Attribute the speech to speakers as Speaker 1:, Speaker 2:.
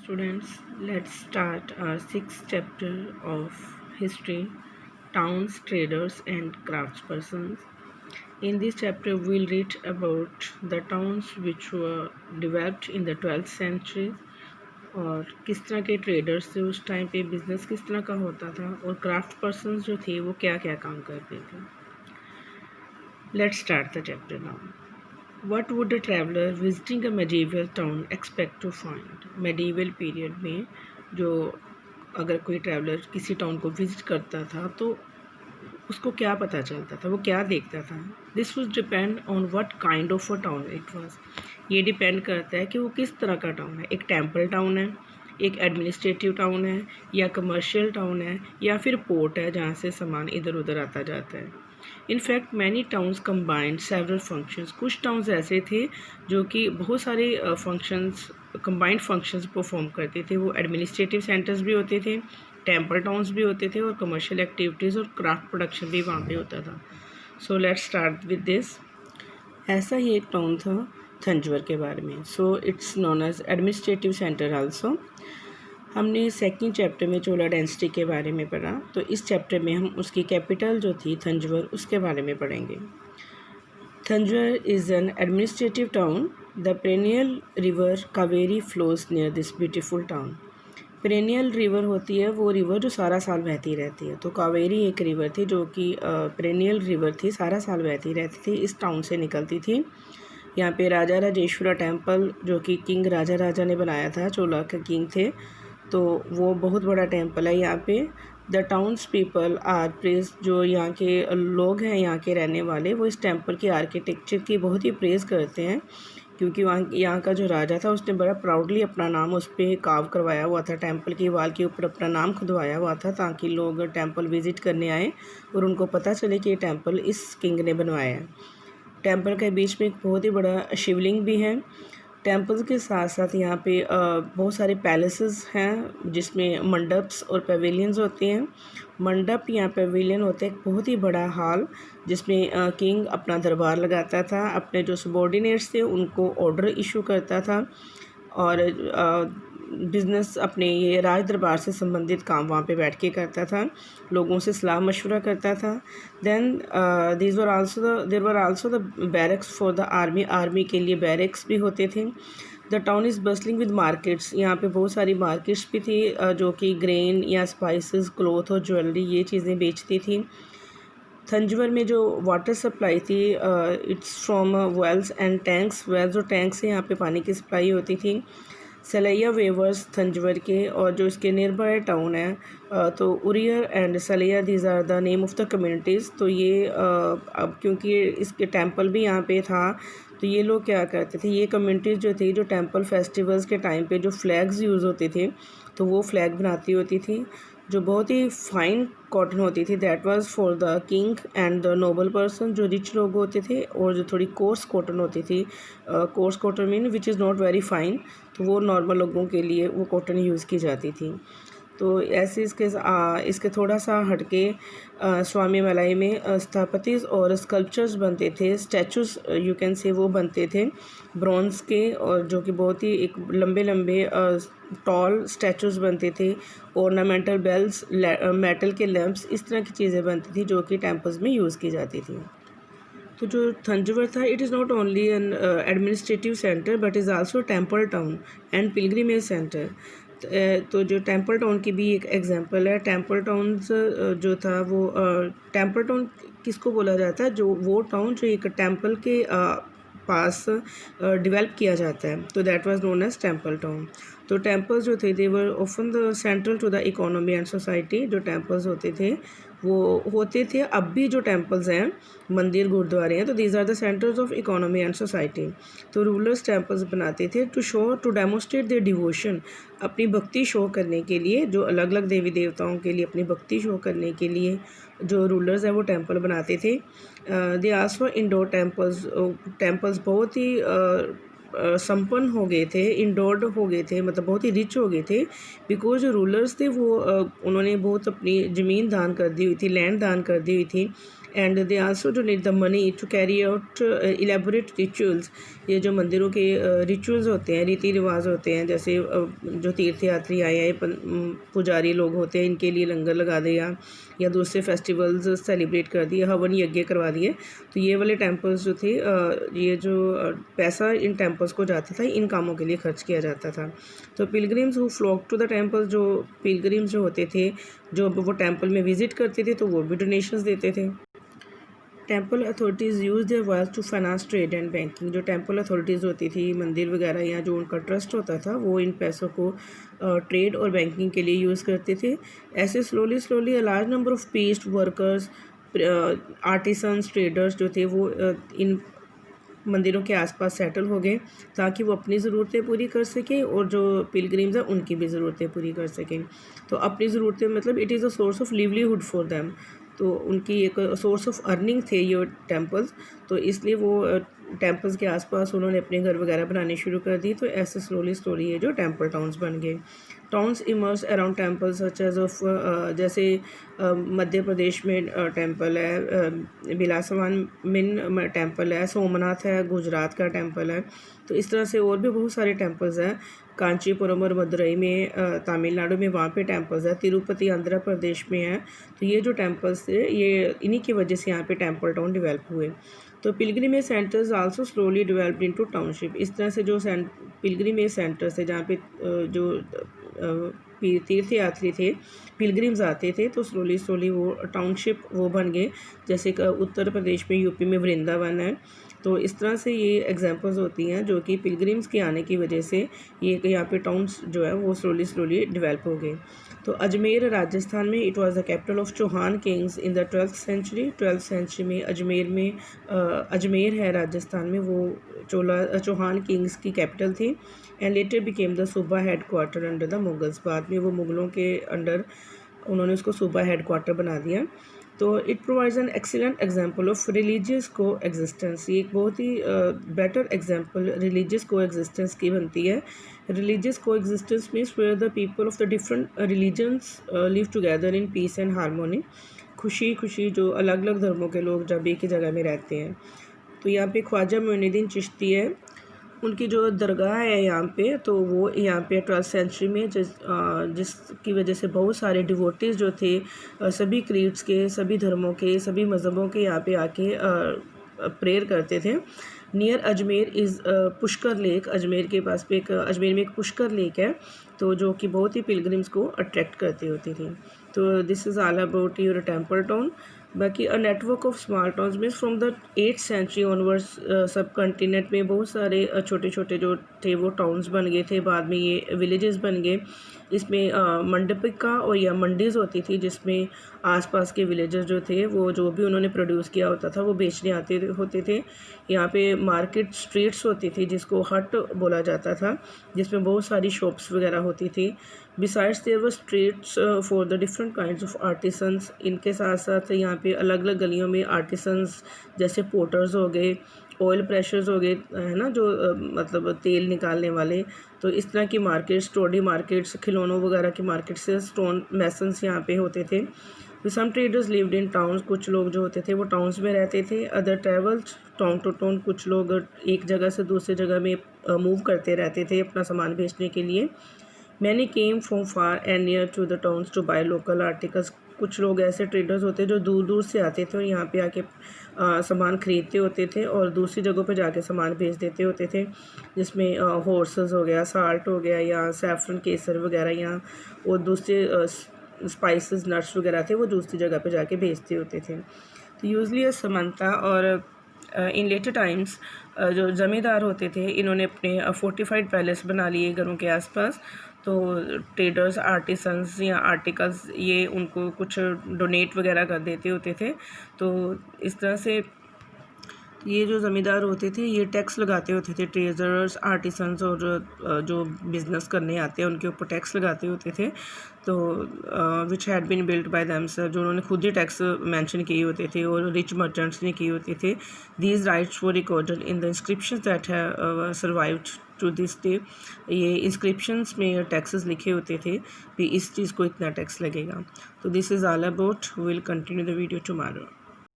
Speaker 1: Students, let's start our sixth chapter of history, towns, traders, and craftspersons. In this chapter, we'll read about the towns which were developed in the 12th century और किस तरह के traders थे उस time पे business किस तरह का होता था और क्राफ्ट पर्सनस जो थे वो क्या क्या काम करते थे. Let's start the chapter now. What would a traveler visiting a medieval town expect to find? Medieval period में जो अगर कोई ट्रैवलर किसी टाउन को विजिट करता था तो उसको क्या पता चलता था, वो क्या देखता था. This was depend on what kind of a town it was. ये डिपेंड करता है कि वो किस तरह का टाउन है. एक टेम्पल टाउन है, एक एडमिनिस्ट्रेटिव टाउन है, या कमर्शियल टाउन है, या फिर पोर्ट है जहाँ से सामान इधर उधर आता जाता है. In fact many towns combined several functions. कुछ टाउन्स ऐसे थे जो कि बहुत सारे फंक्शंस कंबाइंड फंक्शंस परफॉर्म करते थे. वो एडमिनिस्ट्रेटिव सेंटर्स भी होते थे, टेम्पल टाउन्स भी होते थे और कमर्शियल एक्टिविटीज़ और क्राफ्ट प्रोडक्शन भी वहाँ पे होता था. So let's start with this. ऐसा ही एक टाउन था थंजवर के बारे में. So it's known as administrative centre also. हमने सेकंड चैप्टर में चोला डेंसिटी के बारे में पढ़ा, तो इस चैप्टर में हम उसकी कैपिटल जो थी थंजवर उसके बारे में पढ़ेंगे. Thanjavur is an administrative town. The perennial river Kaveri flows near this beautiful town. Perennial river होती है वो रिवर जो सारा साल बहती रहती है. तो कावेरी एक रिवर थी जो कि पेरेनियल रिवर थी, सारा साल बहती रहती थी, इस टाउन से निकलती थी. यहाँ पे राजा राजेश्वरा टेम्पल जो कि किंग राजा राजा ने बनाया था, चोला के किंग थे, तो वो बहुत बड़ा टेम्पल है यहाँ पे. The towns people are praise. जो यहाँ के लोग हैं, यहाँ के रहने वाले, वो इस टेम्पल के आर्किटेक्चर की बहुत ही प्रेज करते हैं, क्योंकि वहाँ यहाँ का जो राजा था उसने बड़ा प्राउडली अपना नाम उस पर काव करवाया हुआ था. टेम्पल की वाल के ऊपर अपना नाम खुदवाया हुआ था ताकि लोग टेम्पल विज़िट करने आए और उनको पता चले कि ये टेम्पल इस किंग ने बनवाया है. टेम्पल के बीच में एक बहुत ही बड़ा शिवलिंग भी है. टेम्पल के साथ साथ यहाँ पे बहुत सारे पैलेसेस हैं जिसमें मंडप्स और पेविलियंस होते हैं. मंडप या पेविलियन होता है एक बहुत ही बड़ा हॉल जिसमें किंग अपना दरबार लगाता था, अपने जो सबॉर्डिनेट्स थे उनको ऑर्डर इशू करता था और बिज़नेस अपने ये राज दरबार से संबंधित काम वहाँ पे बैठ के करता था, लोगों से सलाह मशवरा करता था. Then there were also the barracks for the army. Army के लिए बैरक्स भी होते थे. The town is bustling with markets. यहाँ पे बहुत सारी मार्केट्स भी थी जो कि ग्रेन या स्पाइसेस, क्लोथ और ज्वेलरी ये चीज़ें बेचती थी. थंजवर में जो वाटर सप्लाई थी it's from wells and tanks. Wells और टैंक से यहाँ पे पानी की सप्लाई होती थी. सलैया वेवर्स थंजवर के, और जो इसके नियर बाय टाउन है तो Uriyar and Salaiya these are the name of the communities. तो ये अब क्योंकि इसके टेम्पल भी यहाँ पे था तो ये लोग क्या करते थे, ये कम्युनिटीज़ जो थी, जो टेम्पल फेस्टिवल्स के टाइम पे जो फ्लैग्स यूज़ होते थे तो वो फ्लैग बनाती होती थी जो बहुत ही फाइन कॉटन होती थी. That was for the king and the Nobel person, जो रिच लोग होते थे, और जो थोड़ी कोर्स कॉटन होती थी, course cotton mean which is not very fine, तो वो नॉर्मल लोगों के लिए वो कॉटन यूज़ की जाती थी. तो ऐसे इसके थोड़ा सा हटके स्वामी मलाई में स्थापतिज और स्कल्पचर्स बनते थे, स्टैचूज यू कैन से वो बनते थे ब्रॉन्ज के, और जो कि बहुत ही एक लंबे लंबे टॉल स्टैचूज बनते थे. ऑर्नामेंटल बेल्स, मेटल के लैंप्स, इस तरह की चीज़ें बनती थी जो कि टेम्पल्स में यूज़ की जाती थी. तो जो थंजवर था it is not only an administrative centre but is also temple town and pilgrimage centre. तो जो टेम्पल टाउन की भी एक एग्जांपल है. टेम्पल टाउन जो था वो टेम्पल टाउन किसको बोला जाता है, जो वो टाउन जो एक टेम्पल के पास डेवलप किया जाता है, तो that was known as temple town. तो टेम्पल्स जो थे they were often the central to the economy and society. जो टेम्पल्स होते थे वो होते थे, अब भी जो टेम्पल्स हैं, मंदिर गुरुद्वारे हैं, तो these are the centres of economy and society. तो रूलर्स टेम्पल्स बनाते थे टू डेमोस्ट्रेट देयर डिवोशन, अपनी भक्ति शो करने के लिए, जो अलग अलग देवी देवताओं के लिए अपनी भक्ति शो करने के लिए जो रूलर्स हैं वो टेम्पल बनाते थे. दे आल्सो इंडोर टेम्पल्स बहुत ही संपन्न हो गए थे, इंडोर्ड हो गए थे, मतलब बहुत ही रिच हो गए थे, बिकॉज जो रूलर्स थे वो उन्होंने बहुत अपनी ज़मीन दान कर दी हुई थी, लैंड दान कर दी हुई थी and they also donate the money to carry out elaborate rituals. ये जो मंदिरों के रिचुअल्स होते हैं, रीति रिवाज होते हैं, जैसे जो तीर्थ यात्री आए पुजारी लोग होते हैं, इनके लिए लंगर लगा दिया या दूसरे फेस्टिवल्स सेलिब्रेट कर दिए, हवन यज्ञ करवा दिए। तो ये वाले टेम्पल्स जो थे, ये जो पैसा इन टेम्पल्स को जाता था, इन कामों के लिए खर्च किया जाता था। तो pilgrims who flock to the temples, जो पिलग्रिम्स जो होते थे, जो वो टेम्पल में विजिट करते थे, तो वो भी डोनेशंस देते थे। Temple authorities use their wealth to finance trade and banking. जो टेम्पल अथॉरिटीज़ होती थी, मंदिर वगैरह या जो उनका ट्रस्ट होता था, वो इन पैसों को ट्रेड और बैंकिंग के लिए यूज़ करते थे। ऐसे slowly a large number of pieced workers, artisans, traders जो थे, वो इन मंदिरों के आसपास सेटल हो गए ताकि वो अपनी ज़रूरतें पूरी कर सकें और जो पिलग्रिम्स हैं उनकी भी ज़रूरतें पूरी कर सकें। तो अपनी ज़रूरतें मतलब it is a source of livelihood for them. तो उनकी एक सोर्स ऑफ अर्निंग थे ये टेम्पल्स, तो इसलिए वो टेम्पल्स के आसपास उन्होंने अपने घर वगैरह बनाने शुरू कर दी। तो ऐसे स्लोली ये जो टेम्पल टाउन्स बन गए। Towns emerge around temples such as of, जैसे मध्य प्रदेश में टेम्पल है, बिलासवान में टेम्पल है, सोमनाथ है, गुजरात का टेम्पल है। तो इस तरह से और भी बहुत सारे टेम्पल्स हैं। कांचीपुरम और मदुरई में, तमिलनाडु में, वहाँ पे टेम्पल्स है। तिरुपति आंध्र प्रदेश में है। तो ये जो टेम्पल्स थे, ये इन्हीं की वजह से यहाँ पे टेम्पल टाउन डेवलप हुए। तो pilgrimage centres also slowly developed into township. इस तरह से जो पिलग्रिमेज सेंटर्स थे, जहाँ पे जो तीर्थ यात्री थे, पिलग्रिम्स आते थे, तो स्लोली वो टाउनशिप वो बन गए। जैसे उत्तर प्रदेश में, यूपी में वृंदावन है। तो इस तरह से ये एग्जांपल्स होती हैं जो कि पिलग्रिम्स के आने की वजह से ये यहाँ पे टाउन्स जो है वो स्लोली डेवलप हो गए। तो अजमेर राजस्थान में, it was the capital of Chauhan kings in the 12th century. 12th century में अजमेर है राजस्थान में, वो चौहान किंग्स की कैपिटल थी। एंड लेटर बिकेम द सूबा headquarter under the Mughals. बाद में वो मुगलों के अंडर उन्होंने उसको सूबा हेड क्वार्टर बना दिया। तो it provides an excellent example of religious coexistence. ये एक बहुत ही better example religious coexistence की बनती है। Religious coexistence means where the people of the different religions live together in peace and harmony. खुशी जो अलग अलग धर्मों के लोग जब एक ही जगह में रहते हैं। तो यहाँ पे ख्वाजा मोइनुद्दीन चिश्ती है, उनकी जो दरगाह है यहाँ पे, तो वो यहाँ पे 12th सेंचुरी में जिसकी वजह से बहुत सारे डिवोटीज़ जो थे, सभी क्रीड्स के, सभी धर्मों के, सभी मज़हबों के यहाँ पे आके प्रेयर करते थे। Near Ajmer is Pushkar lake. Ajmer के पास पे अजमेर में एक पुष्कर लेक है, तो जो कि बहुत ही पिलग्रिम्स को अट्रैक्ट करती होती थी। तो this is all about your temple town. बाकी a network of small towns means from the 8th century onwards subcontinent में बहुत सारे छोटे छोटे जो थे वो टाउन्स बन गए थे। बाद में ये विलेजेस बन गए। इसमें मंडपिका और या मंडीज़ होती थी, जिसमें आसपास के विलेजेस जो थे वो जो भी उन्होंने प्रोड्यूस किया होता था वो बेचने आते होते थे। यहाँ पे मार्केट स्ट्रीट्स होती थी जिसको हट बोला जाता था, जिसमें बहुत सारी शॉप्स वगैरह होती थी। Besides there were streets for the different kinds of artisans. इनके साथ साथ यहाँ पे अलग अलग गलियों में आर्टिसंस जैसे पोर्टर्स हो गए, ऑयल प्रेशर्स हो गए, है ना, जो मतलब तेल निकालने वाले। तो इस तरह की मार्केट्स, स्टोडी मार्केट्स, खिलौनों वगैरह की मार्केट से स्टोन मैसन्स यहाँ पे होते थे। सम ट्रेडर्स लिव्ड इन टाउन्स। कुछ लोग जो होते थे वो टाउन्स में रहते थे। Other travels town to town. कुछ लोग एक जगह से दूसरी जगह में मूव करते रहते थे अपना सामान बेचने के लिए। Many came from far and near to the towns to buy local articles. कुछ लोग ऐसे ट्रेडर्स होते जो दूर दूर से आते थे और यहाँ पे आके सामान ख़रीदते होते थे और दूसरी जगहों पे जाके सामान बेच देते होते थे, जिसमें हॉर्सेस हो गया, साल्ट हो गया, या सैफरन, केसर वगैरह, या और दूसरे स्पाइसेस, नट्स वगैरह थे वो दूसरी जगह पे जाके बेचते होते थे। तो यूजली समानता। और इन लेटर टाइम्स जो ज़मींदार होते थे, इन्होंने अपने फोर्टिफाइड पैलेस बना लिए घरों के आसपास। तो ट्रेडर्स, आर्टिसंस या आर्टिकल्स ये उनको कुछ डोनेट वगैरह कर देते होते थे। तो इस तरह से ये जो ज़मींदार होते थे ये टैक्स लगाते होते थे। ट्रेजर्स, आर्टिसंस और जो बिज़नेस करने आते हैं उनके ऊपर टैक्स लगाते होते थे। तो which had been built by themselves, जो उन्होंने खुद ही टैक्स मेंशन किए होते थे और रिच मर्चेंट्स ने किए होते थे। These rites were recorded in the inscriptions that have survived to this day. ये इंस्क्रिप्शंस में टैक्सेस लिखे होते थे कि इस चीज़ को इतना टैक्स लगेगा। तो this is all about. Will continue the video tomorrow.